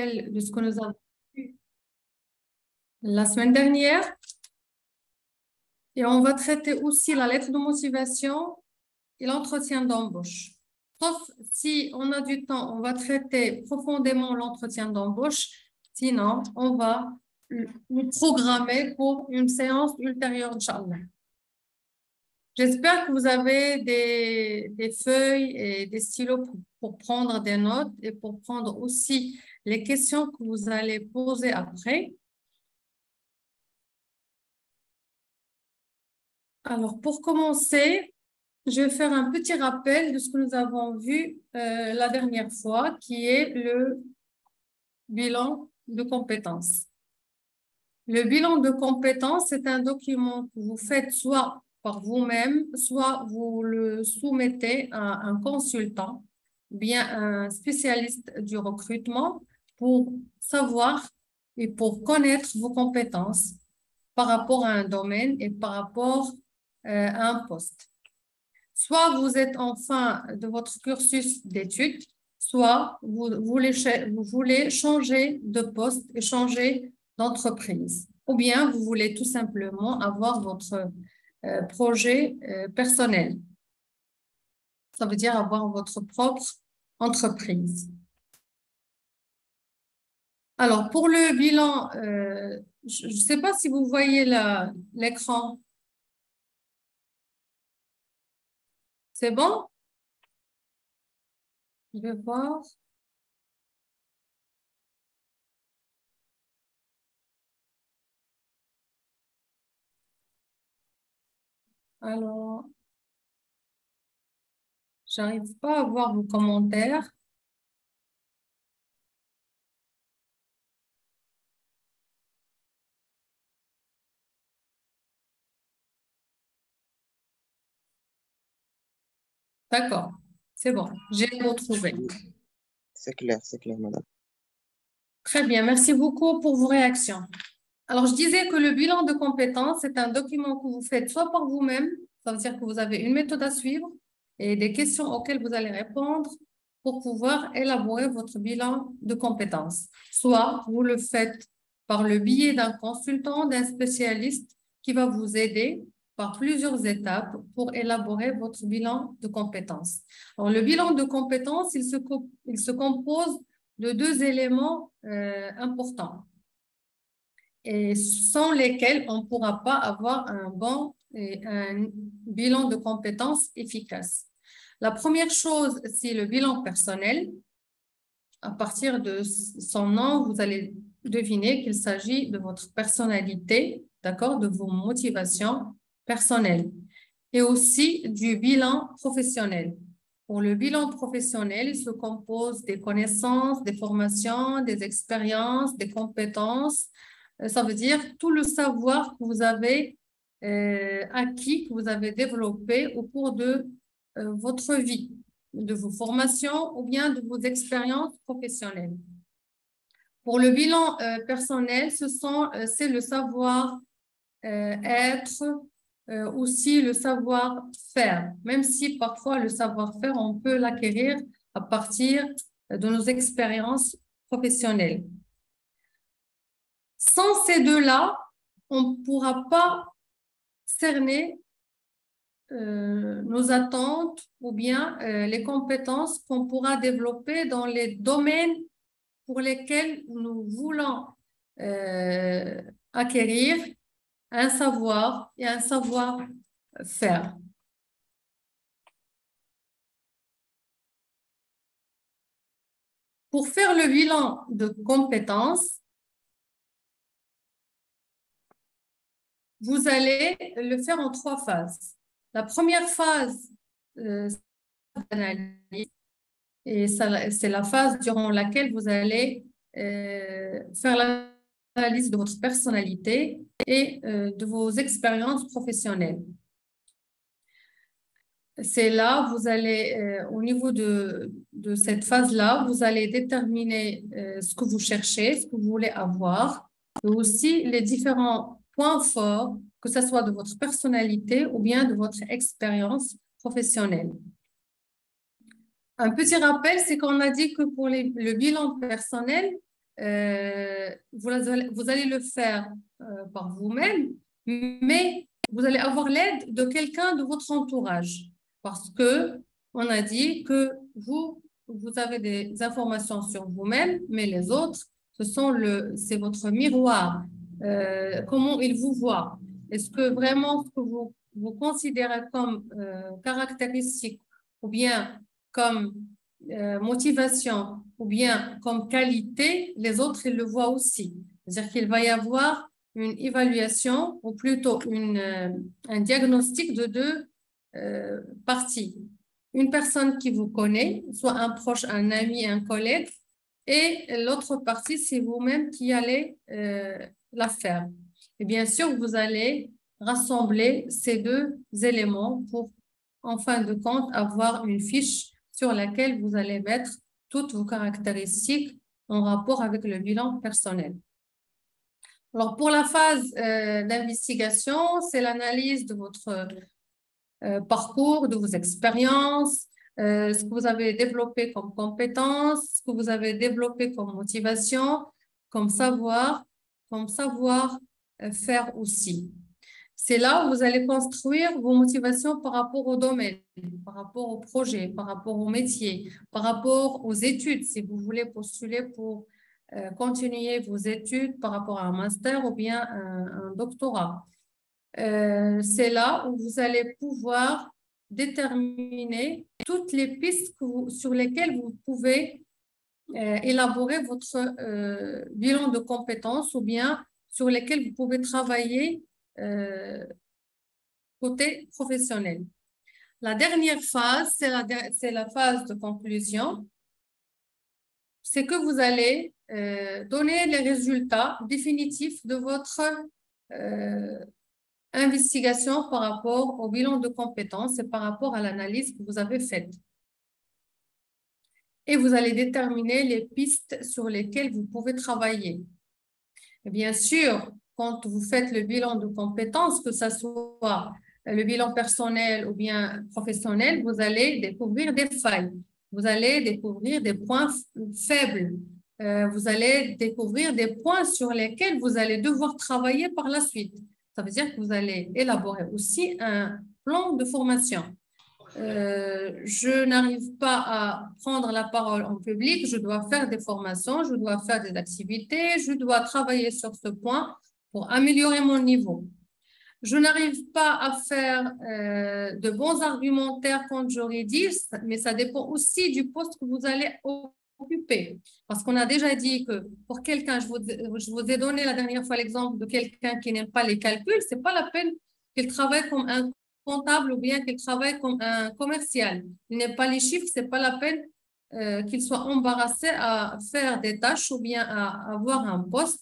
de ce que nous avons vu la semaine dernière. Et on va traiter aussi la lettre de motivation et l'entretien d'embauche. Sauf si on a du temps, on va traiter profondément l'entretien d'embauche. Sinon, on va le programmer pour une séance ultérieure, Inch'Allah. J'espère que vous avez des feuilles et des stylos pour prendre des notes et pour prendre aussi les questions que vous allez poser après. Alors, pour commencer, je vais faire un petit rappel de ce que nous avons vu la dernière fois, qui est le bilan de compétences. Le bilan de compétences, c'est un document que vous faites soit par vous-même, soit vous le soumettez à un consultant, bien un spécialiste du recrutement pour savoir et pour connaître vos compétences par rapport à un domaine et par rapport à un poste. Soit vous êtes en fin de votre cursus d'études, soit vous voulez changer de poste et changer d'entreprise. Ou bien vous voulez tout simplement avoir votre projet personnel. Ça veut dire avoir votre propre entreprise. Alors, pour le bilan, je ne sais pas si vous voyez l'écran. C'est bon? Je vais voir. Alors, j'arrive pas à voir vos commentaires. D'accord, c'est bon, j'ai retrouvé. C'est clair, madame. Très bien, merci beaucoup pour vos réactions. Alors, je disais que le bilan de compétences, c'est un document que vous faites soit par vous-même, ça veut dire que vous avez une méthode à suivre et des questions auxquelles vous allez répondre pour pouvoir élaborer votre bilan de compétences. Soit vous le faites par le biais d'un consultant, d'un spécialiste qui va vous aider par plusieurs étapes pour élaborer votre bilan de compétences. Alors, le bilan de compétences, il se compose de deux éléments importants et sans lesquels on ne pourra pas avoir un bon un bilan de compétences efficace. La première chose, c'est le bilan personnel. À partir de son nom, vous allez deviner qu'il s'agit de votre personnalité, d'accord, de vos motivations personnelles et aussi du bilan professionnel. Pour le bilan professionnel, il se compose des connaissances, des formations, des expériences, des compétences. Ça veut dire tout le savoir que vous avez acquis, que vous avez développé au cours de votre vie, de vos formations ou bien de vos expériences professionnelles. Pour le bilan personnel, c'est le savoir-être, aussi le savoir-faire, même si parfois le savoir-faire, on peut l'acquérir à partir de nos expériences professionnelles. Sans ces deux-là, on ne pourra pas cerner nos attentes ou bien les compétences qu'on pourra développer dans les domaines pour lesquels nous voulons acquérir un savoir et un savoir-faire. Pour faire le bilan de compétences, vous allez le faire en 3 phases. La première phase, c'est l'analyse, et c'est la phase durant laquelle vous allez faire l'analyse de votre personnalité et de vos expériences professionnelles. C'est là, vous allez, au niveau de cette phase-là, vous allez déterminer ce que vous cherchez, ce que vous voulez avoir, et aussi les différents points forts, que ce soit de votre personnalité ou bien de votre expérience professionnelle. Un petit rappel, c'est qu'on a dit que pour le bilan personnel, vous allez le faire par vous-même, mais vous allez avoir l'aide de quelqu'un de votre entourage parce que on a dit que vous avez des informations sur vous-même, mais les autres, c'est votre miroir. Comment ils vous voient? Est-ce que vraiment ce que vous considérez comme caractéristique ou bien comme motivation ou bien comme qualité, les autres, ils le voient aussi. C'est-à-dire qu'il va y avoir une évaluation ou plutôt un diagnostic de deux parties. Une personne qui vous connaît, soit un proche, un ami, un collègue, et l'autre partie, c'est vous-même qui allez la faire. Et bien sûr, vous allez rassembler ces deux éléments pour, en fin de compte, avoir une fiche sur laquelle vous allez mettre toutes vos caractéristiques en rapport avec le bilan personnel. Alors, pour la phase d'investigation, c'est l'analyse de votre parcours, de vos expériences, ce que vous avez développé comme compétences, ce que vous avez développé comme motivation, comme savoir faire aussi. C'est là où vous allez construire vos motivations par rapport au domaine, par rapport au projet, par rapport au métier, par rapport aux études, si vous voulez postuler pour continuer vos études par rapport à un master ou bien un doctorat. C'est là où vous allez pouvoir déterminer toutes les pistes sur lesquelles vous pouvez élaborer votre bilan de compétences ou bien sur lesquelles vous pouvez travailler côté professionnel. La dernière phase, c'est la phase de conclusion. C'est que vous allez donner les résultats définitifs de votre investigation par rapport au bilan de compétences et par rapport à l'analyse que vous avez faite. Et vous allez déterminer les pistes sur lesquelles vous pouvez travailler. Et bien sûr, quand vous faites le bilan de compétences, que ce soit le bilan personnel ou bien professionnel, vous allez découvrir des failles. Vous allez découvrir des points faibles. Vous allez découvrir des points sur lesquels vous allez devoir travailler par la suite. Ça veut dire que vous allez élaborer aussi un plan de formation. Je n'arrive pas à prendre la parole en public, je dois faire des formations, je dois faire des activités, je dois travailler sur ce point pour améliorer mon niveau. Je n'arrive pas à faire de bons argumentaires quand je rédige, mais ça dépend aussi du poste que vous allez occuper. Parce qu'on a déjà dit que pour quelqu'un, je vous ai donné la dernière fois l'exemple de quelqu'un qui n'aime pas les calculs, c'est pas la peine qu'il travaille comme un comptable ou bien qu'il travaille comme un commercial. Il n'aime pas les chiffres, c'est pas la peine qu'il soit embarrassé à faire des tâches ou bien à avoir un poste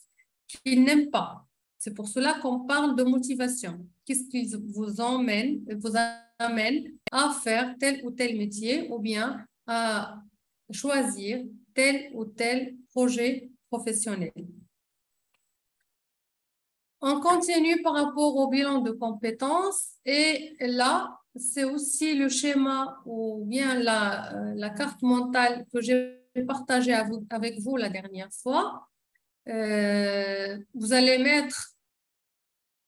qu'il n'aime pas. C'est pour cela qu'on parle de motivation. Qu'est-ce qui vous amène à faire tel ou tel métier ou bien à choisir tel ou tel projet professionnel. On continue par rapport au bilan de compétences et là, c'est aussi le schéma ou bien la carte mentale que j'ai partagée avec vous la dernière fois. Vous allez mettre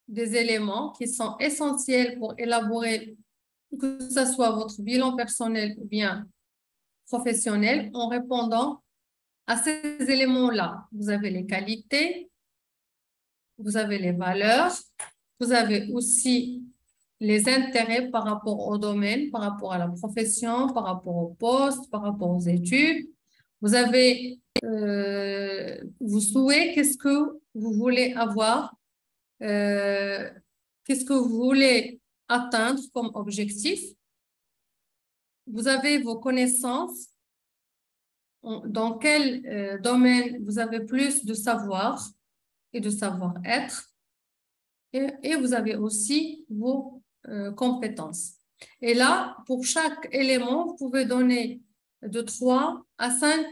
des éléments qui sont essentiels pour élaborer que ce soit votre bilan personnel ou bien professionnel en répondant à ces éléments-là. Vous avez les qualités, vous avez les valeurs, vous avez aussi les intérêts par rapport au domaine, par rapport à la profession, par rapport au poste, par rapport aux études. Vous avez vos souhaits, qu'est-ce que vous voulez avoir, qu'est-ce que vous voulez atteindre comme objectif. Vous avez vos connaissances, dans quel domaine vous avez plus de savoir et de savoir-être. Et vous avez aussi vos compétences. Et là, pour chaque élément, vous pouvez donner de 3 à 5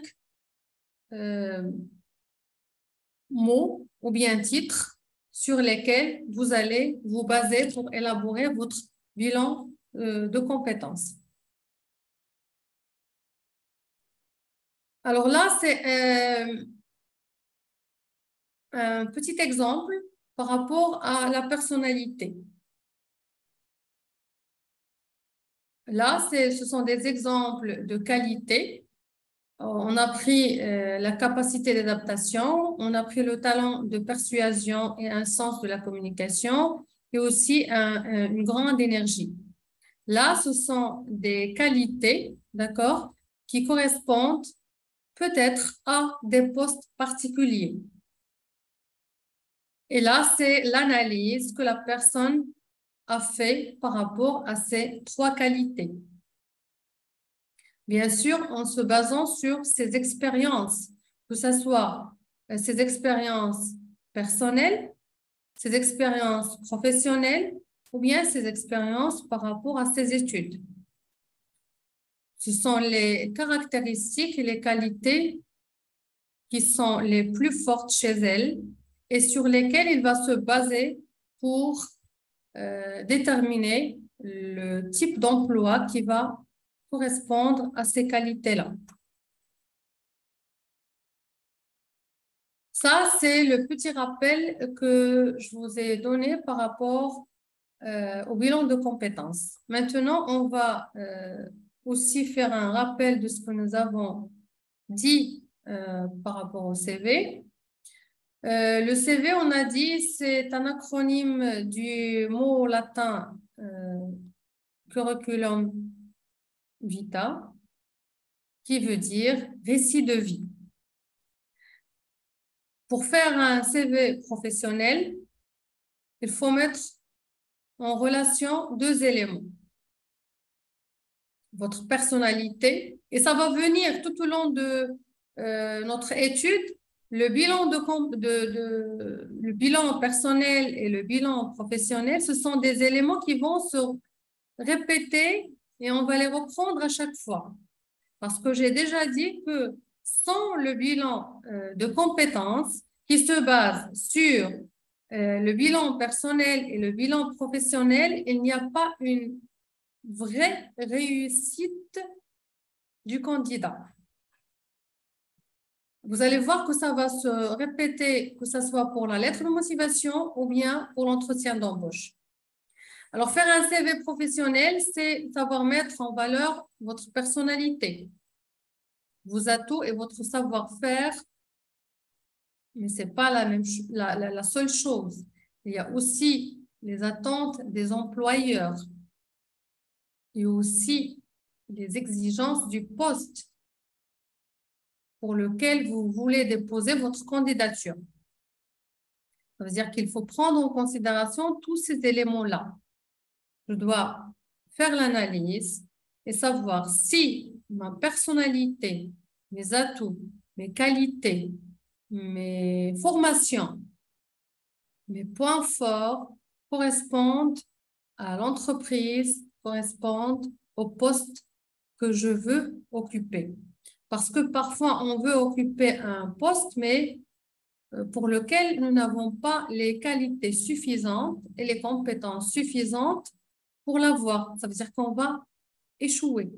mots ou bien titres sur lesquels vous allez vous baser pour élaborer votre bilan de compétences. Alors là, c'est un petit exemple par rapport à la personnalité. Là, ce sont des exemples de qualité. On a pris la capacité d'adaptation, on a pris le talent de persuasion et un sens de la communication et aussi une grande énergie. Là, ce sont des qualités, d'accord, qui correspondent peut-être à des postes particuliers. Et là, c'est l'analyse que la personne a fait par rapport à ces trois qualités. Bien sûr, en se basant sur ses expériences, que ce soit ses expériences personnelles, ses expériences professionnelles ou bien ses expériences par rapport à ses études. Ce sont les caractéristiques et les qualités qui sont les plus fortes chez elle et sur lesquelles il va se baser pour déterminer le type d'emploi qui va correspondre à ces qualités-là. Ça, c'est le petit rappel que je vous ai donné par rapport au bilan de compétences. Maintenant, on va aussi faire un rappel de ce que nous avons dit par rapport au CV. Le CV, on a dit, c'est un acronyme du mot latin curriculum vitae, qui veut dire récit de vie. Pour faire un CV professionnel, il faut mettre en relation deux éléments. Votre personnalité, et ça va venir tout au long de notre étude, le bilan personnel et le bilan professionnel, ce sont des éléments qui vont se répéter et on va les reprendre à chaque fois. Parce que j'ai déjà dit que sans le bilan de compétences qui se base sur le bilan personnel et le bilan professionnel, il n'y a pas une vraie réussite du candidat. Vous allez voir que ça va se répéter, que ce soit pour la lettre de motivation ou bien pour l'entretien d'embauche. Alors, faire un CV professionnel, c'est savoir mettre en valeur votre personnalité, vos atouts et votre savoir-faire, mais ce n'est pas la seule chose. Il y a aussi les attentes des employeurs et aussi les exigences du poste pour lequel vous voulez déposer votre candidature. Ça veut dire qu'il faut prendre en considération tous ces éléments-là. Je dois faire l'analyse et savoir si ma personnalité, mes atouts, mes qualités, mes formations, mes points forts correspondent à l'entreprise, correspondent au poste que je veux occuper. Parce que parfois, on veut occuper un poste, mais pour lequel nous n'avons pas les qualités suffisantes et les compétences suffisantes pour l'avoir. Ça veut dire qu'on va échouer.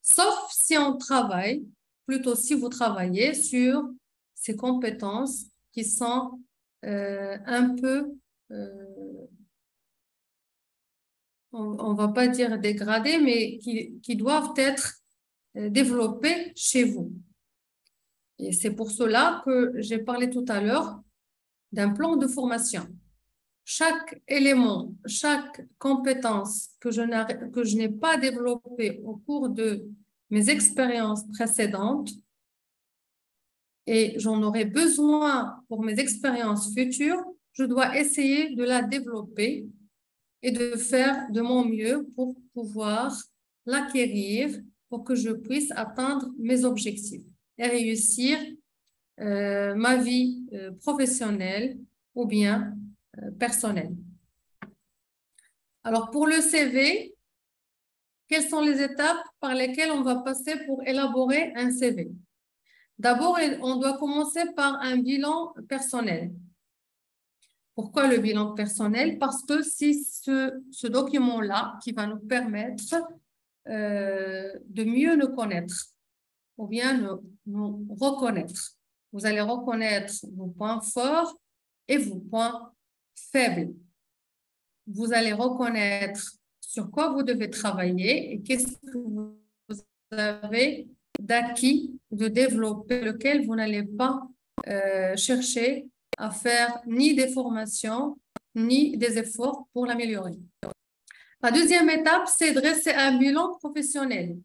Sauf si on travaille, plutôt si vous travaillez sur ces compétences qui sont un peu, on ne va pas dire dégradées, mais qui doivent être développées chez vous. Et c'est pour cela que j'ai parlé tout à l'heure d'un plan de formation. Chaque élément, chaque compétence que je n'ai pas développée au cours de mes expériences précédentes et j'en aurai besoin pour mes expériences futures, je dois essayer de la développer et de faire de mon mieux pour pouvoir l'acquérir pour que je puisse atteindre mes objectifs et réussir ma vie professionnelle ou bien personnelle. Alors, pour le CV, quelles sont les étapes par lesquelles on va passer pour élaborer un CV? D'abord, on doit commencer par un bilan personnel. Pourquoi le bilan personnel? Parce que c'est ce document-là qui va nous permettre de mieux nous connaître ou bien nous reconnaître. Vous allez reconnaître vos points forts et vos points faibles. Vous allez reconnaître sur quoi vous devez travailler et qu'est-ce que vous avez d'acquis, de développer, lequel vous n'allez pas chercher à faire ni des formations, ni des efforts pour l'améliorer. La deuxième étape, c'est dresser un bilan professionnel.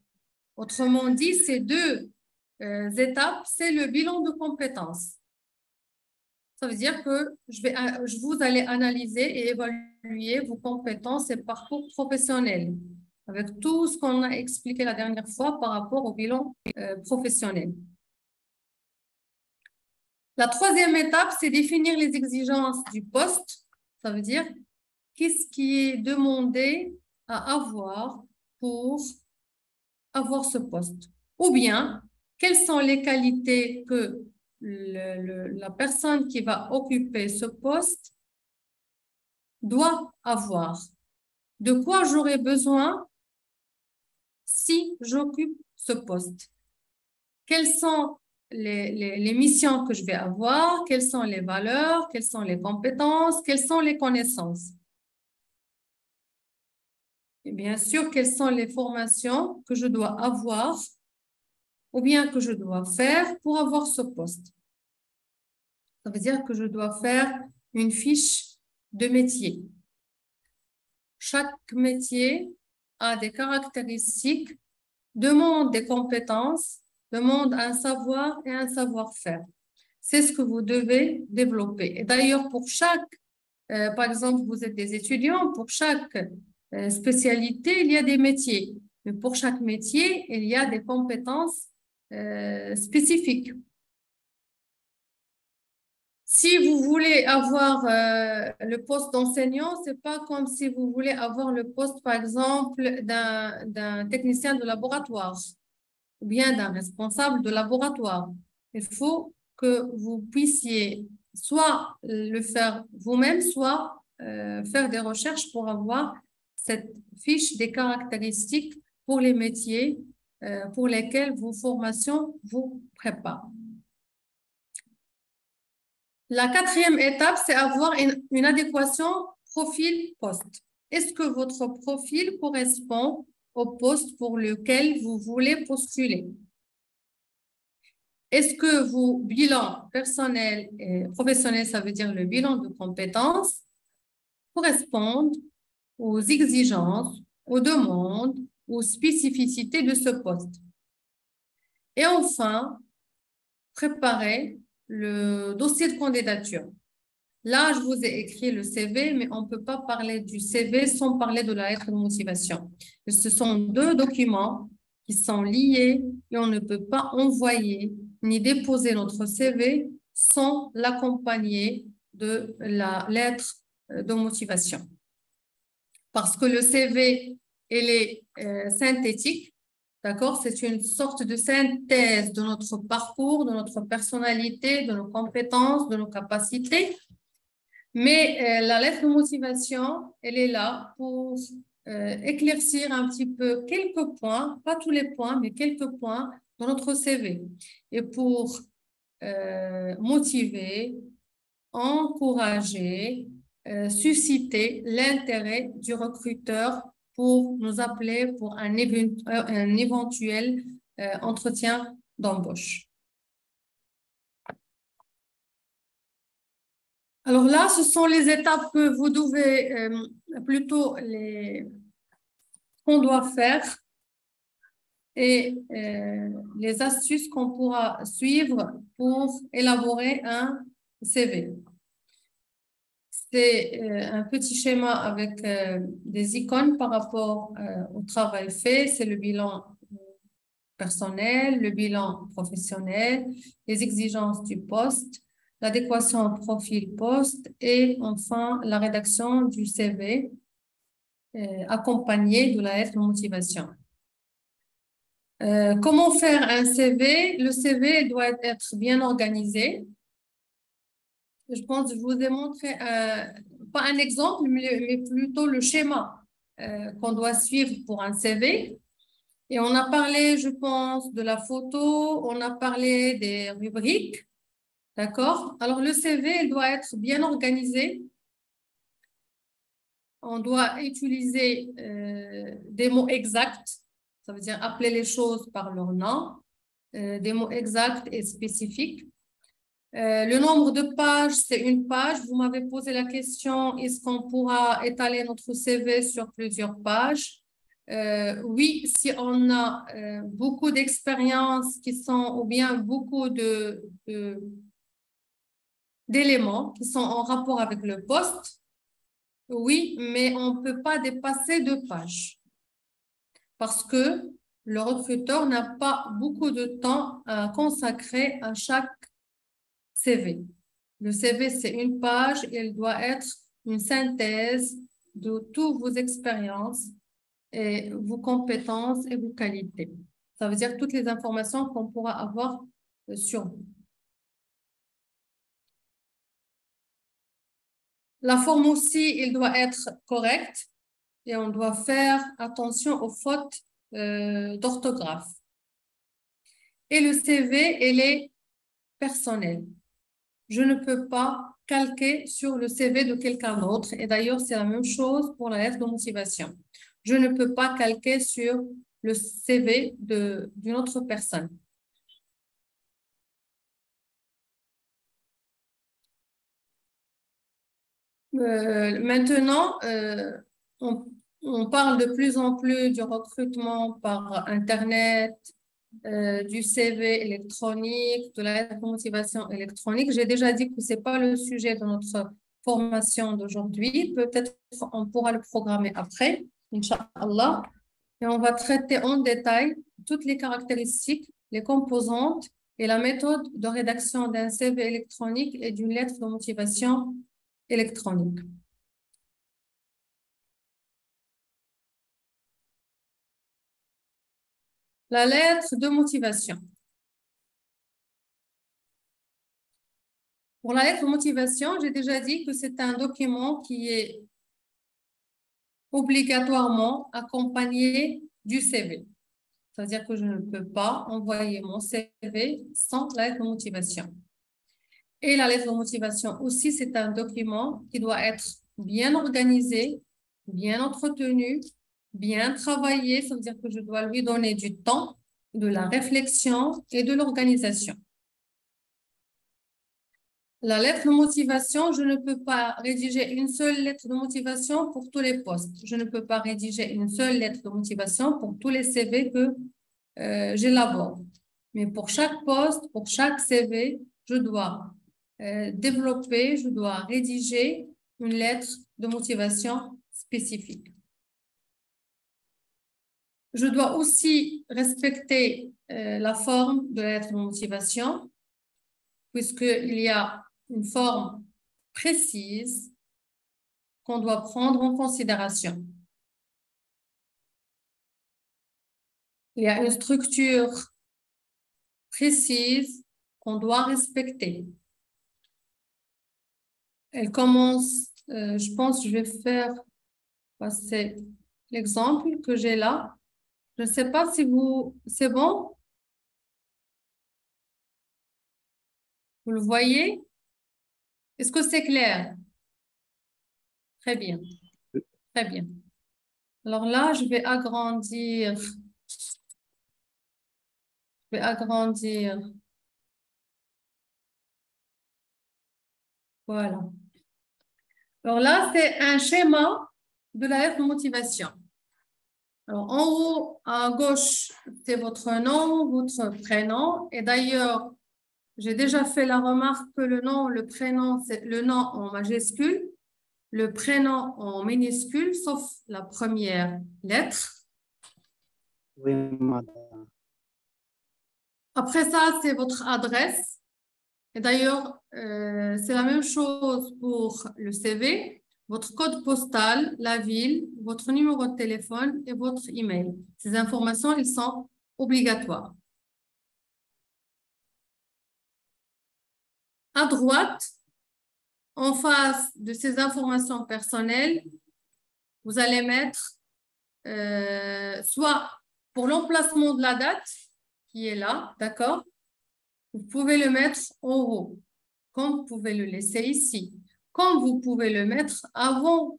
Autrement dit, ces deux étapes, c'est le bilan de compétences. Ça veut dire que vous allez analyser et évaluer vos compétences et parcours professionnels avec tout ce qu'on a expliqué la dernière fois par rapport au bilan professionnel. La troisième étape, c'est définir les exigences du poste. Ça veut dire qu'est-ce qui est demandé à avoir pour avoir ce poste. Ou bien, quelles sont les qualités que la personne qui va occuper ce poste doit avoir. De quoi j'aurai besoin si j'occupe ce poste? Quelles sont les missions que je vais avoir? Quelles sont les valeurs? Quelles sont les compétences? Quelles sont les connaissances? Et bien sûr, quelles sont les formations que je dois avoir ou bien que je dois faire pour avoir ce poste? Ça veut dire que je dois faire une fiche de métier. Chaque métier a des caractéristiques, demande des compétences, demande un savoir et un savoir-faire. C'est ce que vous devez développer. Et d'ailleurs, pour chaque, par exemple, vous êtes des étudiants, pour chaque spécialité, il y a des métiers. Mais pour chaque métier, il y a des compétences spécifiques. Si vous voulez avoir le poste d'enseignant, c'est pas comme si vous voulez avoir le poste, par exemple, d'un technicien de laboratoire ou bien d'un responsable de laboratoire. Il faut que vous puissiez soit le faire vous-même, soit faire des recherches pour avoir cette fiche des caractéristiques pour les métiers pour lesquels vos formations vous préparent. La quatrième étape, c'est avoir une adéquation profil-poste. Est-ce que votre profil correspond au poste pour lequel vous voulez postuler? Est-ce que vos bilans personnels et professionnels, ça veut dire le bilan de compétences, correspondent aux exigences, aux demandes, aux spécificités de ce poste? Et enfin, préparer le dossier de candidature. Là, je vous ai écrit le CV, mais on ne peut pas parler du CV sans parler de la lettre de motivation. Ce sont deux documents qui sont liés et on ne peut pas envoyer ni déposer notre CV sans l'accompagner de la lettre de motivation. Parce que le CV, il est synthétique, d'accord? C'est une sorte de synthèse de notre parcours, de notre personnalité, de nos compétences, de nos capacités. Mais la lettre de motivation, elle est là pour éclaircir un petit peu quelques points, pas tous les points, mais quelques points dans notre CV. Et pour motiver, encourager, susciter l'intérêt du recruteur pour nous appeler pour un éventuel entretien d'embauche. Alors là, ce sont les étapes que vous devez, plutôt qu'on doit faire et les astuces qu'on pourra suivre pour élaborer un CV. C'est un petit schéma avec des icônes par rapport au travail fait. C'est le bilan personnel, le bilan professionnel, les exigences du poste, l'adéquation profil-poste et enfin la rédaction du CV accompagné de la lettre de motivation. Comment faire un CV? Le CV doit être bien organisé. Je pense que je vous ai montré, pas un exemple, mais plutôt le schéma qu'on doit suivre pour un CV. Et on a parlé, je pense, de la photo, on a parlé des rubriques. D'accord? Alors, le CV, il doit être bien organisé. On doit utiliser des mots exacts. Ça veut dire appeler les choses par leur nom. Des mots exacts et spécifiques. Le nombre de pages, c'est une page. Vous m'avez posé la question, est-ce qu'on pourra étaler notre CV sur plusieurs pages? Oui, si on a beaucoup d'expériences qui sont, ou bien beaucoup d'éléments qui sont en rapport avec le poste, oui, mais on ne peut pas dépasser 2 pages parce que le recruteur n'a pas beaucoup de temps à consacrer à chaque CV. Le CV, c'est une page et il doit être une synthèse de toutes vos expériences et vos compétences et vos qualités. Ça veut dire toutes les informations qu'on pourra avoir sur vous. La forme aussi, il doit être correcte et on doit faire attention aux fautes d'orthographe. Et le CV, il est personnel. Je ne peux pas calquer sur le CV de quelqu'un d'autre. Et d'ailleurs, c'est la même chose pour la lettre de motivation. Je ne peux pas calquer sur le CV d'une autre personne. Maintenant, on parle de plus en plus du recrutement par Internet, du CV électronique, de la lettre de motivation électronique. J'ai déjà dit que ce n'est pas le sujet de notre formation d'aujourd'hui. Peut-être on pourra le programmer après, Inch'Allah. Et on va traiter en détail toutes les caractéristiques, les composantes et la méthode de rédaction d'un CV électronique et d'une lettre de motivation électronique. La lettre de motivation. Pour la lettre de motivation, j'ai déjà dit que c'est un document qui est obligatoirement accompagné du CV. C'est-à-dire que je ne peux pas envoyer mon CV sans la lettre de motivation. Et la lettre de motivation aussi, c'est un document qui doit être bien organisé, bien entretenu, bien travaillé. Ça veut dire que je dois lui donner du temps, de la réflexion et de l'organisation. La lettre de motivation, je ne peux pas rédiger une seule lettre de motivation pour tous les postes. Je ne peux pas rédiger une seule lettre de motivation pour tous les CV que j'élabore. Mais pour chaque poste, pour chaque CV, je dois développer, je dois rédiger une lettre de motivation spécifique. Je dois aussi respecter la forme de la lettre de motivation, puisqu'il y a une forme précise qu'on doit prendre en considération. Il y a une structure précise qu'on doit respecter. Elle commence, je pense, je vais faire passer l'exemple que j'ai là. Je ne sais pas si c'est bon? Vous le voyez? Est-ce que c'est clair? Très bien, très bien. Alors là, je vais agrandir. Je vais agrandir. Voilà. Alors là, c'est un schéma de la lettre de motivation. Alors, en haut, à gauche, c'est votre nom, votre prénom. Et d'ailleurs, j'ai déjà fait la remarque que le nom, le prénom, c'est le nom en majuscule, le prénom en minuscule, sauf la première lettre. Oui, madame. Après ça, c'est votre adresse. Et d'ailleurs, c'est la même chose pour le CV. Votre code postal, la ville, votre numéro de téléphone et votre email. Ces informations, elles sont obligatoires. À droite, en face de ces informations personnelles, vous allez mettre soit pour l'emplacement de la date qui est là, d'accord? Vous pouvez le mettre en haut. comme vous pouvez le laisser ici, comme vous pouvez le mettre avant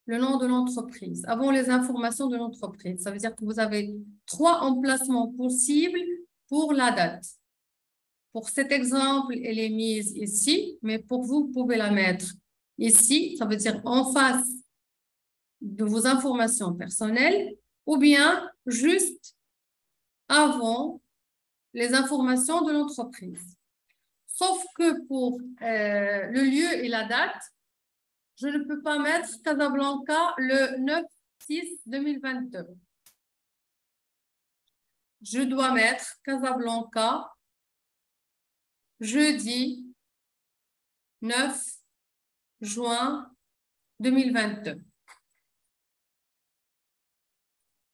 le nom de l'entreprise, avant les informations de l'entreprise. Ça veut dire que vous avez 3 emplacements possibles pour la date. Pour cet exemple, elle est mise ici, mais pour vous, vous pouvez la mettre ici, ça veut dire en face de vos informations personnelles, ou bien juste avant les informations de l'entreprise. Sauf que pour le lieu et la date, je ne peux pas mettre Casablanca le 9/6/2022. Je dois mettre Casablanca jeudi 9 juin 2022.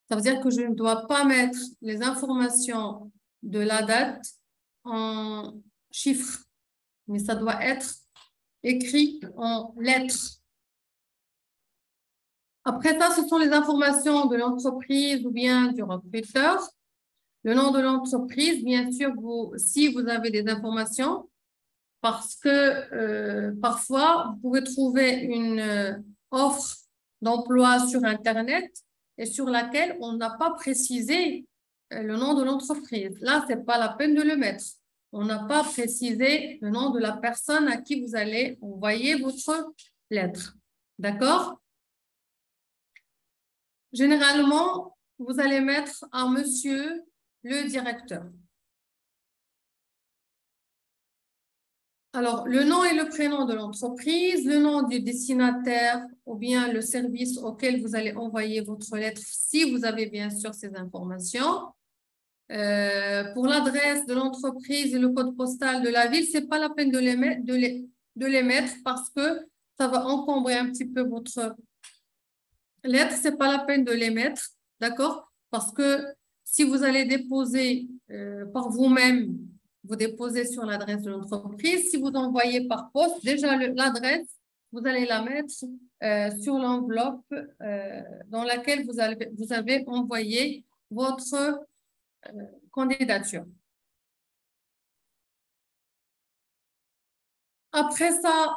Ça veut dire que je ne dois pas mettre les informations de la date en chiffres, mais ça doit être écrit en lettres. Après ça, ce sont les informations de l'entreprise ou bien du recruteur. Le nom de l'entreprise, bien sûr, si vous avez des informations, parce que parfois, vous pouvez trouver une offre d'emploi sur Internet et sur laquelle on n'a pas précisé le nom de l'entreprise. Là, ce n'est pas la peine de le mettre. On n'a pas précisé le nom de la personne à qui vous allez envoyer votre lettre. D'accord? Généralement, vous allez mettre un monsieur le directeur. Alors, le nom et le prénom de l'entreprise, le nom du destinataire ou bien le service auquel vous allez envoyer votre lettre si vous avez bien sûr ces informations. Pour l'adresse de l'entreprise et le code postal de la ville, ce n'est pas la peine de les mettre parce que ça va encombrer un petit peu votre lettre. Ce n'est pas la peine de les mettre, d'accord? Parce que si vous allez déposer par vous-même, vous déposez sur l'adresse de l'entreprise. Si vous envoyez par poste, déjà l'adresse, vous allez la mettre sur l'enveloppe dans laquelle vous avez envoyé votre candidature. Après ça,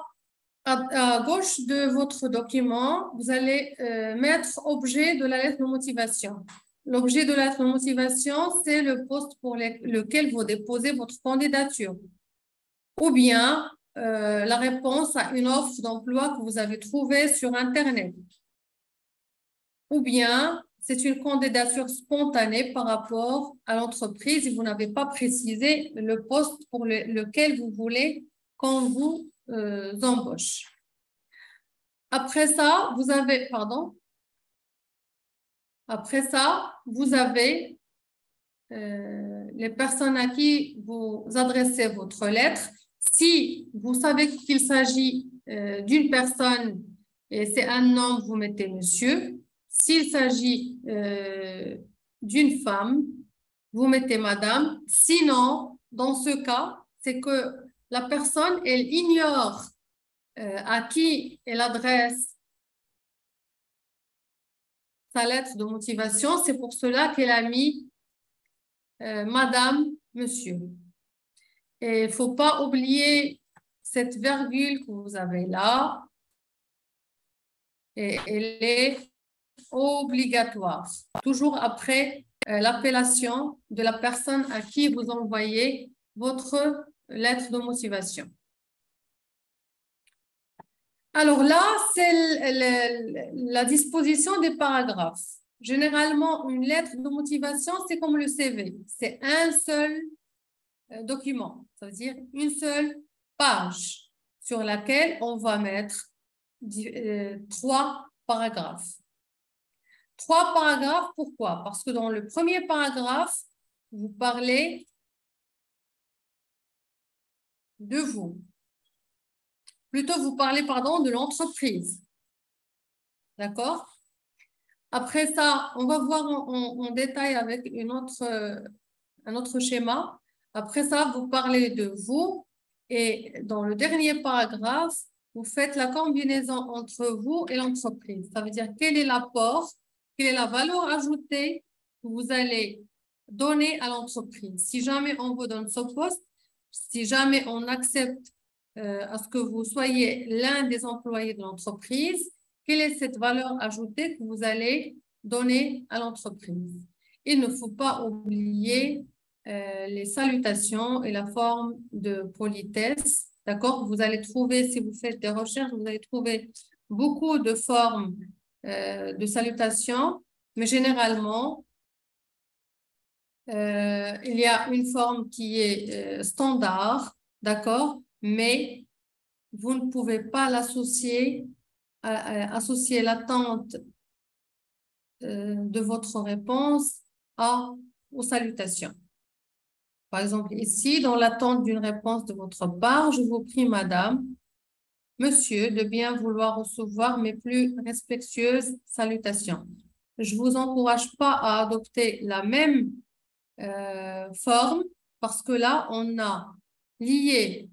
à gauche de votre document, vous allez mettre objet de la lettre de motivation. L'objet de la lettre de motivation, c'est le poste pour lequel vous déposez votre candidature. Ou bien la réponse à une offre d'emploi que vous avez trouvée sur Internet. Ou bien c'est une candidature spontanée par rapport à l'entreprise et vous n'avez pas précisé le poste pour lequel vous voulez qu'on vous embauche. Après ça, vous avez, les personnes à qui vous adressez votre lettre. Si vous savez qu'il s'agit d'une personne et c'est un homme, vous mettez monsieur. S'il s'agit d'une femme, vous mettez madame. Sinon, dans ce cas, c'est que la personne, elle ignore à qui elle adresse sa lettre de motivation. C'est pour cela qu'elle a mis madame, monsieur. Et il ne faut pas oublier cette virgule que vous avez là. Et elle est obligatoire. Toujours après l'appellation de la personne à qui vous envoyez votre lettre de motivation. Alors là, c'est la disposition des paragraphes. Généralement, une lettre de motivation, c'est comme le CV. C'est un seul document. Ça veut dire une seule page sur laquelle on va mettre 3 paragraphes. 3 paragraphes, pourquoi? Parce que dans le premier paragraphe, vous parlez de vous. Plutôt, vous parlez, de l'entreprise. D'accord? Après ça, on va voir en détail avec un autre schéma. Après ça, vous parlez de vous. Et dans le dernier paragraphe, vous faites la combinaison entre vous et l'entreprise. Ça veut dire quel est l'apport, quelle est la valeur ajoutée que vous allez donner à l'entreprise. Si jamais on vous donne ce poste, si jamais on accepte à ce que vous soyez l'un des employés de l'entreprise, quelle est cette valeur ajoutée que vous allez donner à l'entreprise? Il ne faut pas oublier les salutations et la forme de politesse. D'accord? Vous allez trouver, si vous faites des recherches, vous allez trouver beaucoup de formes de salutations, mais généralement, il y a une forme qui est standard, d'accord? Mais vous ne pouvez pas l'associer, associer l'attente de votre réponse aux salutations. Par exemple, ici, dans l'attente d'une réponse de votre part, je vous prie, madame, monsieur, de bien vouloir recevoir mes plus respectueuses salutations. Je ne vous encourage pas à adopter la même forme parce que là, on a lié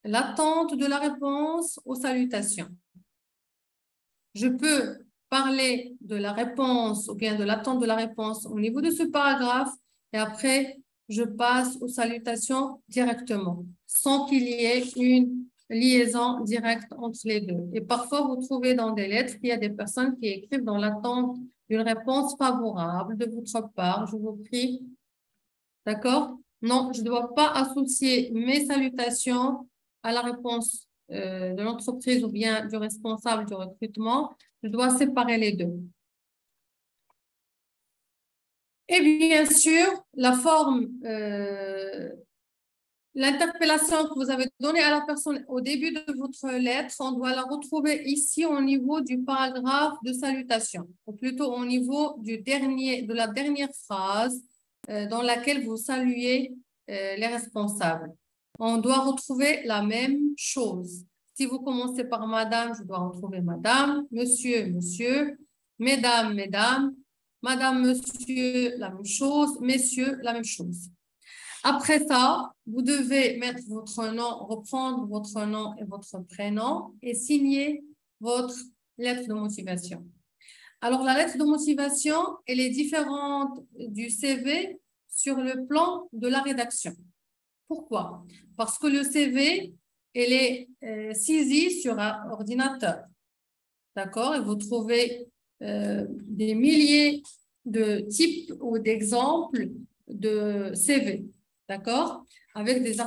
l'attente de la réponse aux salutations. Je peux parler de la réponse ou bien de l'attente de la réponse au niveau de ce paragraphe et après, je passe aux salutations directement sans qu'il y ait une liaison directe entre les deux. Et parfois, vous trouvez dans des lettres qu'il y a des personnes qui écrivent dans l'attente d'une réponse favorable de votre part. Je vous prie. D'accord? Non, je ne dois pas associer mes salutations à la réponse de l'entreprise ou bien du responsable du recrutement. Je dois séparer les deux. Et bien sûr, la forme, l'interpellation que vous avez donnée à la personne au début de votre lettre, on doit la retrouver ici au niveau du paragraphe de salutation, ou plutôt au niveau de la dernière phrase dans laquelle vous saluez les responsables. On doit retrouver la même chose. Si vous commencez par madame, je dois retrouver madame, monsieur, monsieur, mesdames, mesdames, madame, monsieur, la même chose, messieurs, la même chose. Après ça, vous devez mettre votre nom, reprendre votre nom et votre prénom et signer votre lettre de motivation. Alors, la lettre de motivation, elle est différente du CV sur le plan de la rédaction. Pourquoi? Parce que le CV, elle est saisie sur un ordinateur. D'accord? Et vous trouvez des milliers de types ou d'exemples de CV. D'accord? Avec des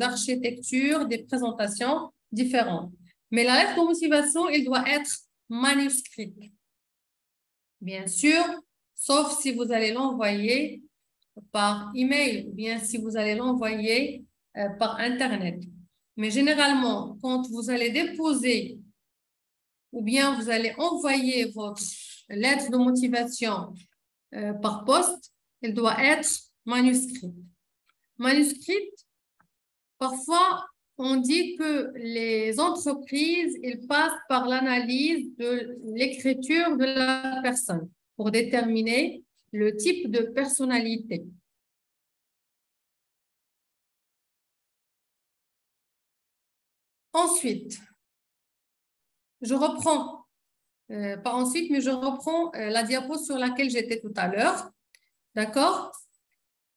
architectures, des présentations différentes. Mais la lettre de motivation, elle doit être manuscrite. Bien sûr, sauf si vous allez l'envoyer par email ou bien si vous allez l'envoyer par Internet. Mais généralement, quand vous allez déposer ou bien vous allez envoyer votre lettre de motivation par poste, elle doit être manuscrite. Manuscrite, parfois, on dit que les entreprises, elles passent par l'analyse de l'écriture de la personne pour déterminer le type de personnalité. Ensuite, je reprends, pas ensuite, mais je reprends la diapo sur laquelle j'étais tout à l'heure. D'accord?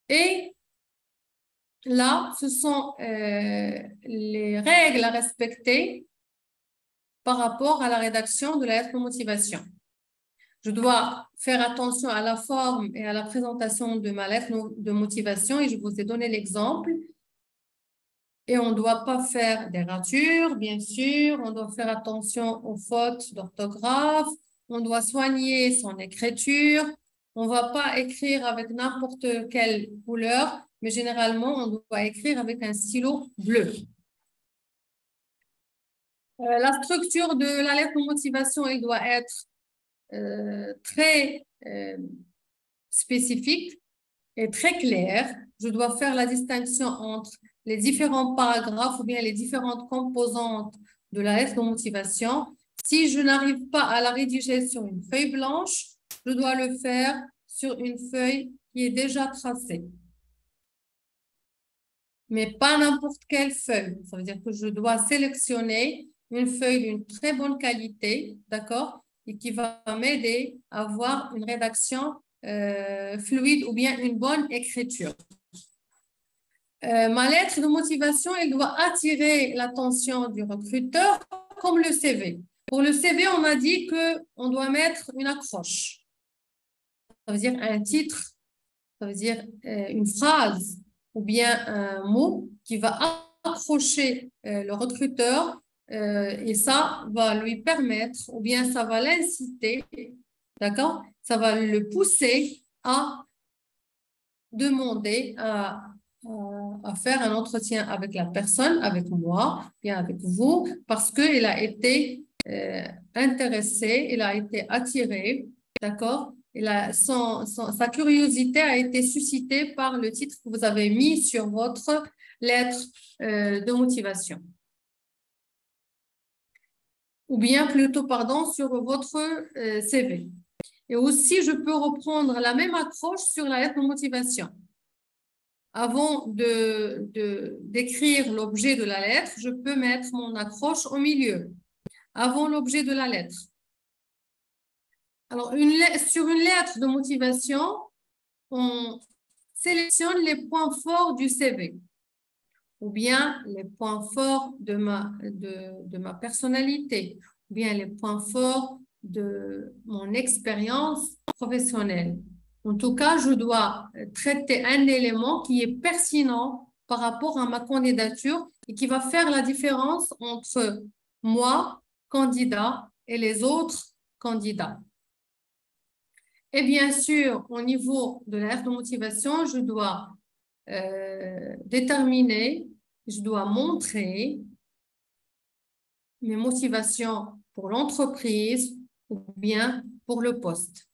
Et là, ce sont les règles à respecter par rapport à la rédaction de la lettre de motivation. Je dois faire attention à la forme et à la présentation de ma lettre de motivation et je vous ai donné l'exemple. Et on ne doit pas faire des ratures, bien sûr. On doit faire attention aux fautes d'orthographe. On doit soigner son écriture. On ne va pas écrire avec n'importe quelle couleur, mais généralement, on doit écrire avec un stylo bleu. La structure de la lettre de motivation, elle doit être très spécifique et très claire. Je dois faire la distinction entre les différents paragraphes ou bien les différentes composantes de la lettre de motivation. Si je n'arrive pas à la rédiger sur une feuille blanche, je dois le faire sur une feuille qui est déjà tracée. Mais pas n'importe quelle feuille. Ça veut dire que je dois sélectionner une feuille d'une très bonne qualité, d'accord, et qui va m'aider à avoir une rédaction fluide ou bien une bonne écriture. Ma lettre de motivation, elle doit attirer l'attention du recruteur comme le CV. Pour le CV, on a dit qu'on doit mettre une accroche. Ça veut dire un titre, ça veut dire une phrase ou bien un mot qui va accrocher le recruteur et ça va lui permettre ou bien ça va l'inciter, d'accord? Ça va le pousser à demander à faire un entretien avec la personne, avec moi, bien avec vous, parce qu'il a été intéressé, il a été attiré, d'accord? Sa curiosité a été suscitée par le titre que vous avez mis sur votre lettre de motivation. Ou bien plutôt, pardon, sur votre CV. Et aussi, je peux reprendre la même accroche sur la lettre de motivation. Avant d'écrire l'objet de la lettre, je peux mettre mon accroche au milieu, avant l'objet de la lettre. Alors, sur une lettre de motivation, on sélectionne les points forts du CV ou bien les points forts de ma personnalité ou bien les points forts de mon expérience professionnelle. En tout cas, je dois traiter un élément qui est pertinent par rapport à ma candidature et qui va faire la différence entre moi, candidat, et les autres candidats. Et bien sûr, au niveau de la lettre de motivation, je dois déterminer, je dois montrer mes motivations pour l'entreprise ou bien pour le poste.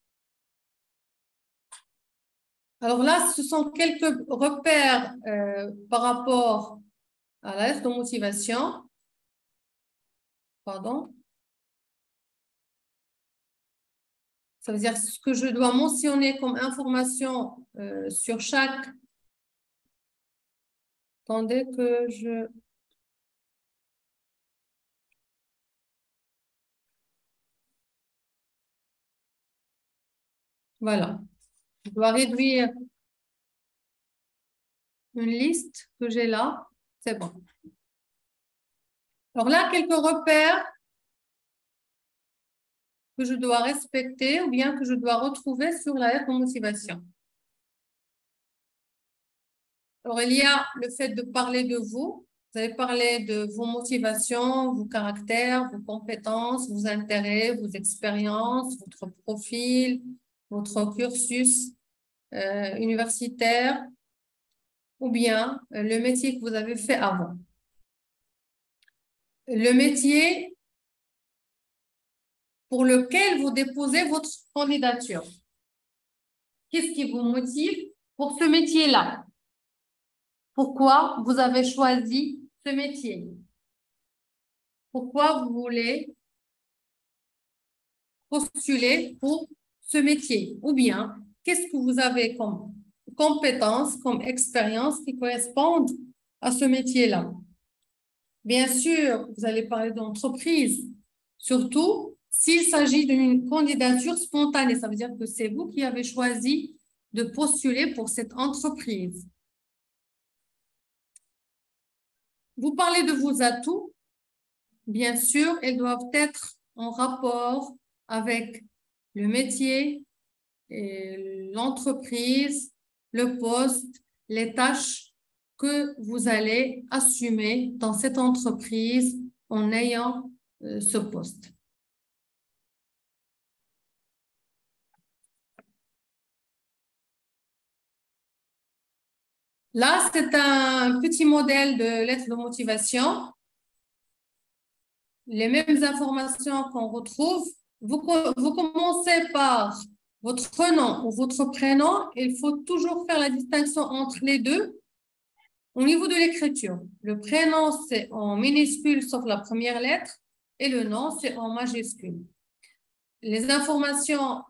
Alors là, ce sont quelques repères par rapport à la lettre de motivation. Pardon. Ça veut dire ce que je dois mentionner comme information sur chaque. Attendez que je. Voilà. Je dois réduire une liste que j'ai là. C'est bon. Alors là, quelques repères que je dois respecter ou bien que je dois retrouver sur la lettre de motivation. Alors, il y a le fait de parler de vous. Vous allez parler de vos motivations, vos caractères, vos compétences, vos intérêts, vos expériences, votre profil, votre cursus universitaire ou bien le métier que vous avez fait avant. Le métier pour lequel vous déposez votre candidature. Qu'est-ce qui vous motive pour ce métier-là? Pourquoi vous avez choisi ce métier? Pourquoi vous voulez postuler pour ce métier? Ou bien, qu'est-ce que vous avez comme compétences, comme expérience qui correspondent à ce métier-là? Bien sûr, vous allez parler d'entreprise, surtout s'il s'agit d'une candidature spontanée. Ça veut dire que c'est vous qui avez choisi de postuler pour cette entreprise. Vous parlez de vos atouts. Bien sûr, elles doivent être en rapport avec le métier, l'entreprise, le poste, les tâches que vous allez assumer dans cette entreprise en ayant ce poste. Là, c'est un petit modèle de lettre de motivation. Les mêmes informations qu'on retrouve. Vous commencez par votre nom ou votre prénom. Il faut toujours faire la distinction entre les deux. Au niveau de l'écriture, le prénom, c'est en minuscule sauf la première lettre et le nom, c'est en majuscule. Les informations,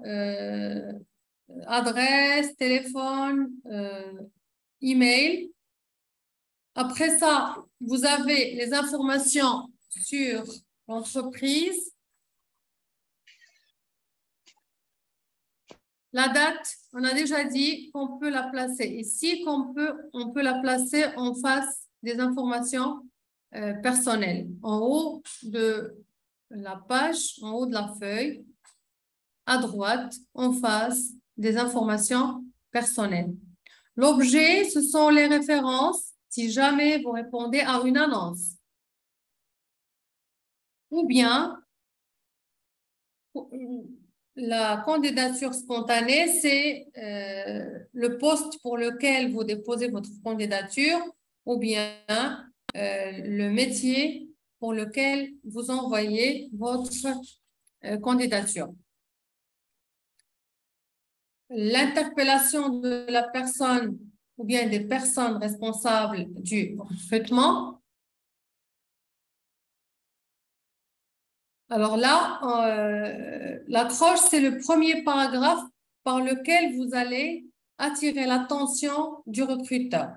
adresse, téléphone, email. Après ça, vous avez les informations sur l'entreprise. La date, on a déjà dit qu'on peut la placer ici, on peut la placer en face des informations personnelles, en haut de la page, en haut de la feuille, à droite, en face des informations personnelles. L'objet, ce sont les références si jamais vous répondez à une annonce. Ou bien, la candidature spontanée, c'est le poste pour lequel vous déposez votre candidature ou bien le métier pour lequel vous envoyez votre candidature. L'interpellation de la personne ou bien des personnes responsables du recrutement. Alors là, l'accroche, c'est le premier paragraphe par lequel vous allez attirer l'attention du recruteur.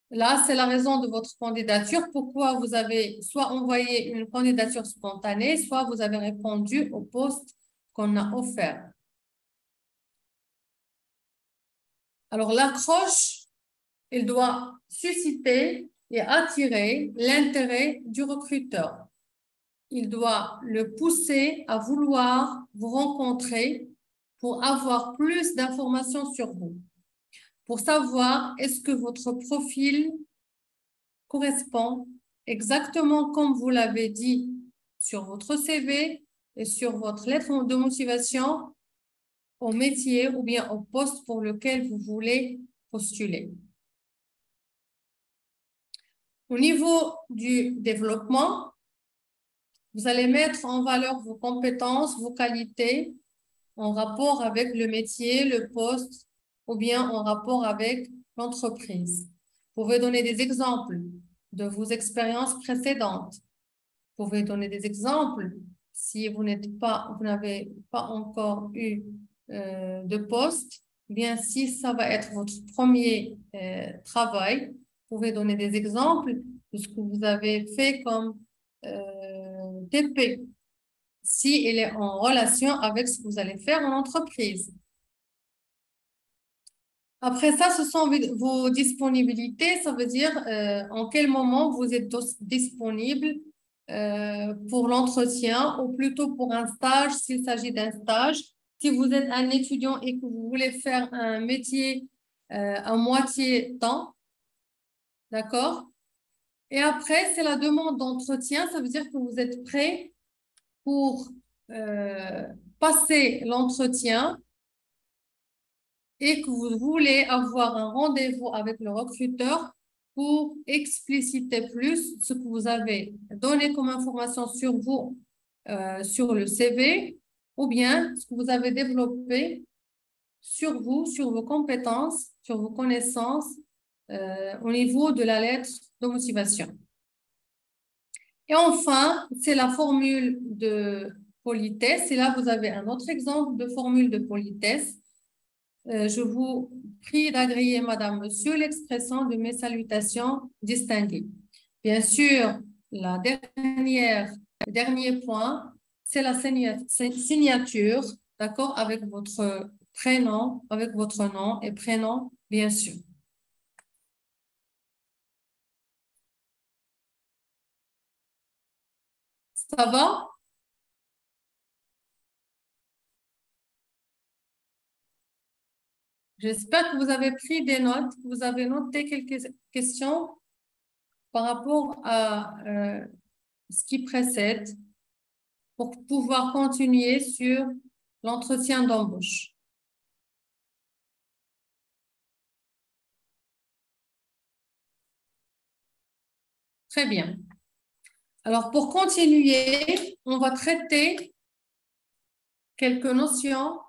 Là, c'est la raison de votre candidature, pourquoi vous avez soit envoyé une candidature spontanée, soit vous avez répondu au poste qu'on a offert. Alors, l'accroche, il doit susciter et attirer l'intérêt du recruteur. Il doit le pousser à vouloir vous rencontrer pour avoir plus d'informations sur vous, pour savoir est-ce que votre profil correspond exactement comme vous l'avez dit sur votre CV et sur votre lettre de motivation au métier ou bien au poste pour lequel vous voulez postuler. Au niveau du développement, vous allez mettre en valeur vos compétences, vos qualités en rapport avec le métier, le poste ou bien en rapport avec l'entreprise. Vous pouvez donner des exemples de vos expériences précédentes. Vous pouvez donner des exemples si vous n'avez pas encore eu de poste, bien si ça va être votre premier travail, vous pouvez donner des exemples de ce que vous avez fait comme TP, si il est en relation avec ce que vous allez faire en entreprise. Après ça, ce sont vos disponibilités, ça veut dire en quel moment vous êtes disponible pour l'entretien ou plutôt pour un stage s'il s'agit d'un stage. Si vous êtes un étudiant et que vous voulez faire un métier à moitié temps, d'accord? Et après, c'est la demande d'entretien, ça veut dire que vous êtes prêt pour passer l'entretien et que vous voulez avoir un rendez-vous avec le recruteur pour expliciter plus ce que vous avez donné comme information sur vous, sur le CV, ou bien ce que vous avez développé sur vous, sur vos compétences, sur vos connaissances au niveau de la lettre de motivation. Et enfin, c'est la formule de politesse. Et là, vous avez un autre exemple de formule de politesse. Je vous prie d'agréer, Madame, Monsieur, l'expression de mes salutations distinguées. Bien sûr, le dernier point, c'est la signature, d'accord, avec votre prénom, avec votre nom et prénom, bien sûr. Ça va? J'espère que vous avez pris des notes, que vous avez noté quelques questions par rapport à ce qui précède pour pouvoir continuer sur l'entretien d'embauche. Très bien. Alors, pour continuer, on va traiter quelques notions